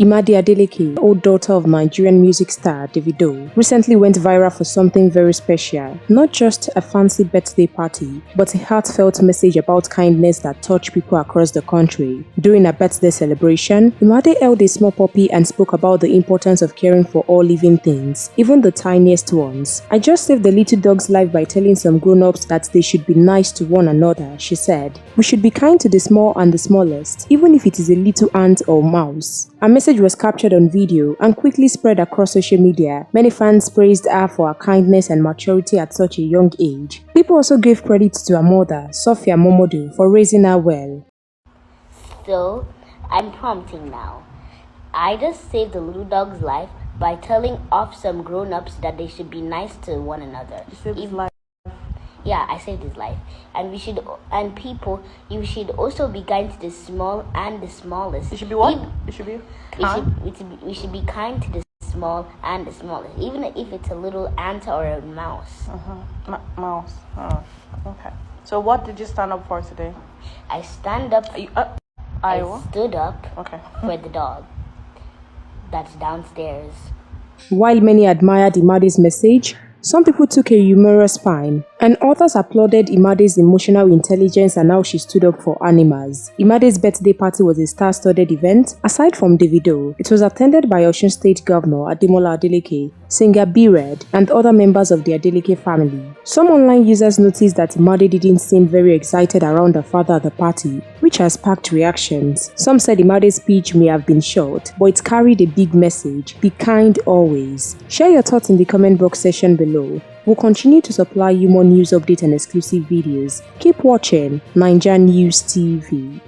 Imade Adeleke, old daughter of Nigerian music star Davido, recently went viral for something very special. Not just a fancy birthday party, but a heartfelt message about kindness that touched people across the country. During a birthday celebration, Imade held a small puppy and spoke about the importance of caring for all living things, even the tiniest ones. "I just saved the little dog's life by telling some grown-ups that they should be nice to one another," she said. "We should be kind to the small and the smallest, even if it is a little ant or mouse." Her message was captured on video and quickly spread across social media. Many fans praised her for her kindness and maturity at such a young age. People also gave credit to her mother, Sophia Momodu, for raising her well. So, I'm prompting now. I just saved the little dog's life by telling off some grown-ups that they should be nice to one another. You saved his life. Yeah, I saved his life. And you should also be kind to the small and the smallest. You should be what? You should be kind? We should be kind to the small and the smallest, even if it's a little ant or a mouse. Mouse. Oh, okay. So what did you stand up for today? I stand up. I stood up for the dog that's downstairs. While many admired Imade's message, some people took a humorous spine, and others applauded Imade's emotional intelligence and how she stood up for animals. Imade's birthday party was a star-studded event. Aside from Davido, it was attended by Osun State Governor Adeleke, singer B-Red, and other members of the Adeleke family. Some online users noticed that Imade didn't seem very excited around her father at the party, which has sparked reactions. Some said Imade's speech may have been short, but it carried a big message: be kind always. Share your thoughts in the comment box section below. We'll continue to supply you more news updates and exclusive videos. Keep watching NaijaNews TV.